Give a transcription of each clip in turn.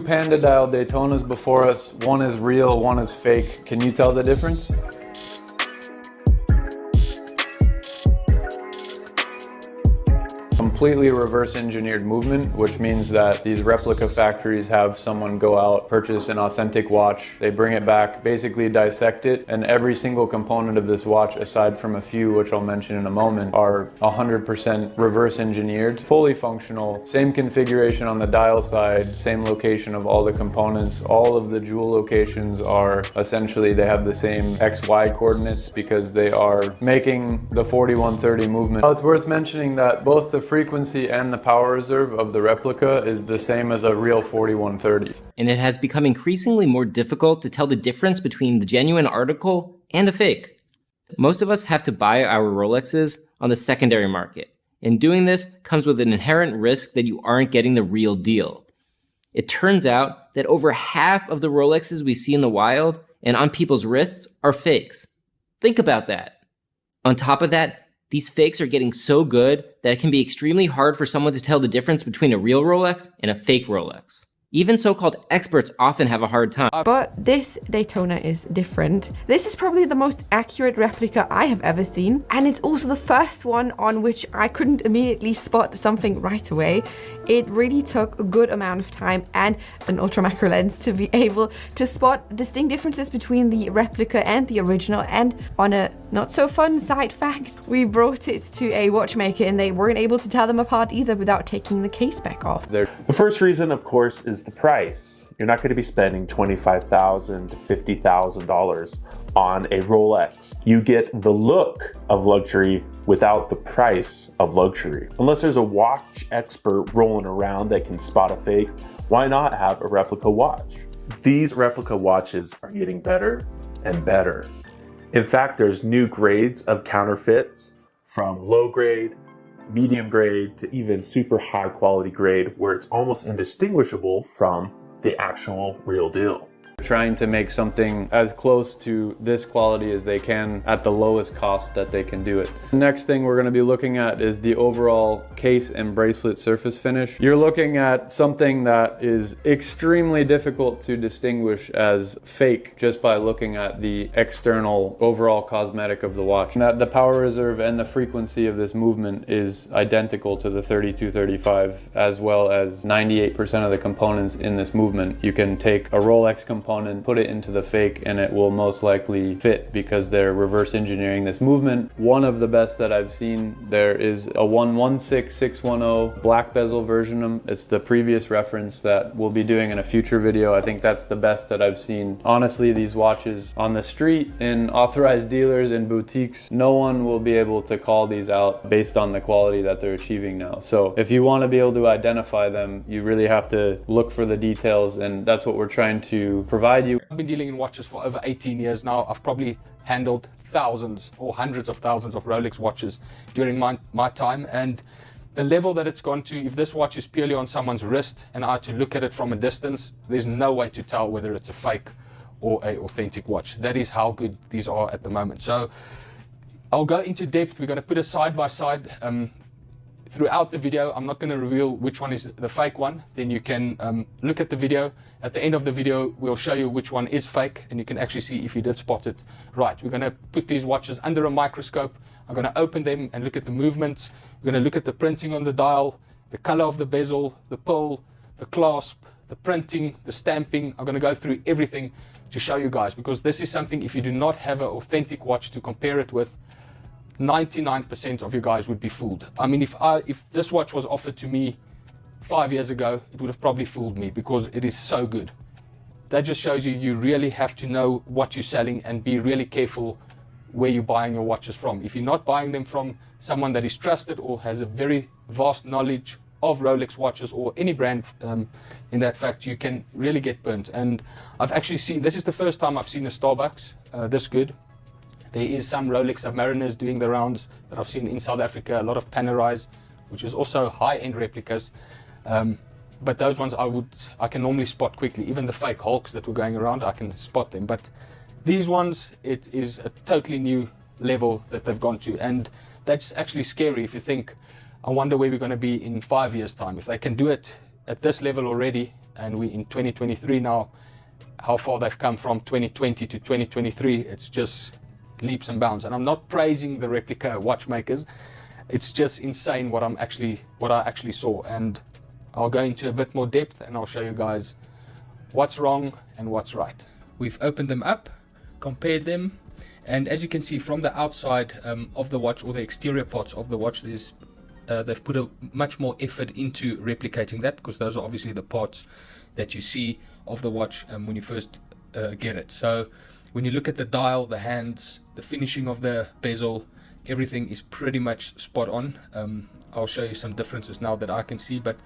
two Panda dial Daytonas before us. One is real, one is fake. Can you tell the difference? Completely reverse engineered movement, which means that these replica factories have someone go out, purchase an authentic watch, they bring it back, basically dissect it, and every single component of this watch, aside from a few, which I'll mention in a moment, are 100% reverse engineered, fully functional, same configuration on the dial side, same location of all the components. All of the jewel locations are essentially, they have the same XY coordinates because they are making the 4130 movement. It's worth mentioning that both the frequency and the power reserve of the replica is the same as a real 4130. And it has become increasingly more difficult to tell the difference between the genuine article and a fake. Most of us have to buy our Rolexes on the secondary market, and doing this comes with an inherent risk that you aren't getting the real deal. It turns out that over half of the Rolexes we see in the wild and on people's wrists are fakes. Think about that. On top of that, these fakes are getting so good that it can be extremely hard for someone to tell the difference between a real Rolex and a fake Rolex. Even so-called experts often have a hard time. But this Daytona is different. This is probably the most accurate replica I have ever seen, and it's also the first one on which I couldn't immediately spot something right away. It really took a good amount of time and an ultra macro lens to be able to spot distinct differences between the replica and the original. And on a not so fun side fact, we brought it to a watchmaker and they weren't able to tell them apart either without taking the case back off. The first reason, of course, is the price. You're not going to be spending $25,000 to $50,000 on a Rolex. You get the look of luxury without the price of luxury. Unless there's a watch expert rolling around that can spot a fake, why not have a replica watch? These replica watches are getting better and better. In fact, there's new grades of counterfeits, from low grade, medium grade, to even super high quality grade, where it's almost indistinguishable from the actual real deal. Trying to make something as close to this quality as they can at the lowest cost that they can do it. The next thing we're going to be looking at is the overall case and bracelet surface finish. You're looking at something that is extremely difficult to distinguish as fake just by looking at the external overall cosmetic of the watch. And that the power reserve and the frequency of this movement is identical to the 3235, as well as 98% of the components in this movement. You can take a Rolex component, put it into the fake, and it will most likely fit because they're reverse engineering this movement. One of the best that I've seen, there is a 116610 black bezel version. It's the previous reference that we'll be doing in a future video. I think that's the best that I've seen. Honestly, these watches on the street, in authorized dealers and boutiques, no one will be able to call these out based on the quality that they're achieving now. So if you want to be able to identify them, you really have to look for the details, and that's what we're trying to provide you. I've been dealing in watches for over 18 years now. I've probably handled thousands or hundreds of thousands of Rolex watches during my time, and the level that it's gone to, if this watch is purely on someone's wrist and I had to look at it from a distance, there's no way to tell whether it's a fake or an authentic watch. That is how good these are at the moment. So I'll go into depth. We're going to put a side by side throughout the video. I'm not going to reveal which one is the fake one. Then you can look at the video. At the end of the video, we'll show you which one is fake, and you can actually see if you did spot it right. We're going to put these watches under a microscope. I'm going to open them and look at the movements. We're going to look at the printing on the dial, the color of the bezel, the pull, the clasp, the printing, the stamping. I'm going to go through everything to show you guys, because this is something, if you do not have an authentic watch to compare it with, 99% of you guys would be fooled. I mean, if this watch was offered to me 5 years ago, it would have probably fooled me because it is so good. That just shows you, you really have to know what you're selling and be really careful where you're buying your watches from. If you're not buying them from someone that is trusted or has a very vast knowledge of Rolex watches or any brand in that fact, you can really get burnt. And I've actually seen, this is the first time I've seen a Starbucks this good. There is some Rolex Submariners doing the rounds that I've seen in South Africa, a lot of Panerais, which is also high-end replicas. But those ones I can normally spot quickly. Even the fake Hulks that were going around, I can spot them. But these ones, it is a totally new level that they've gone to. And that's actually scary if you think, I wonder where we're going to be in 5 years' time. If they can do it at this level already, and we in 2023 now. How far they've come from 2020 to 2023, it's just leaps and bounds. And I'm not praising the replica watchmakers, it's just insane what I actually saw. And I'll go into a bit more depth and I'll show you guys what's wrong and what's right. We've opened them up, compared them, and as you can see from the outside of the watch, or the exterior parts of the watch, there's they've put a much more effort into replicating that, because those are obviously the parts that you see of the watch when you first get it. So when you look at the dial, the hands, the finishing of the bezel, everything is pretty much spot on. I'll show you some differences now that I can see, but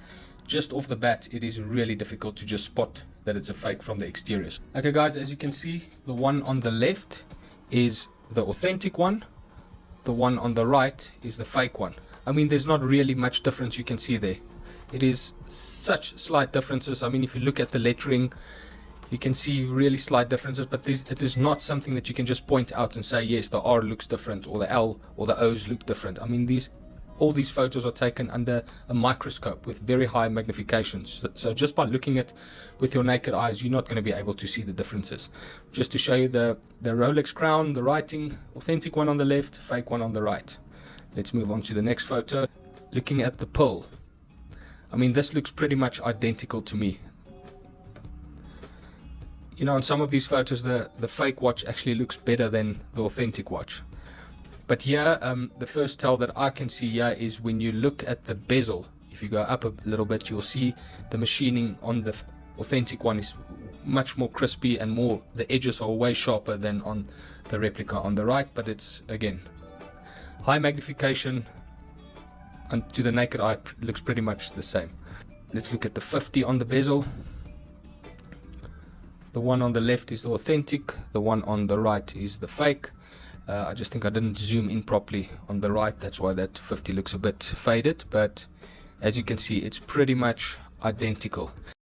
just off the bat it is really difficult to just spot that it's a fake from the exteriors. Okay guys, as you can see, the one on the left is the authentic one, the one on the right is the fake one. I mean, there's not really much difference you can see there. It is such slight differences. I mean, if you look at the lettering, you can see really slight differences, but it is not something that you can just point out and say, yes, the R looks different, or the L or the O's look different. I mean, all these photos are taken under a microscope with very high magnifications. So just by looking at with your naked eyes, you're not going to be able to see the differences. Just to show you the Rolex crown, the writing, authentic one on the left, fake one on the right. Let's move on to the next photo. Looking at the pearl, I mean, this looks pretty much identical to me. You know, in some of these photos, the fake watch actually looks better than the authentic watch. But here, the first tell that I can see here is when you look at the bezel. If you go up a little bit, you'll see the machining on the authentic one is much more crispy, and the edges are way sharper than on the replica on the right. But it's, again, high magnification, and to the naked eye looks pretty much the same. Let's look at the 50 on the bezel. The one on the left is the authentic, the one on the right is the fake. I just think I didn't zoom in properly on the right, that's why that 50 looks a bit faded, but as you can see, it's pretty much identical.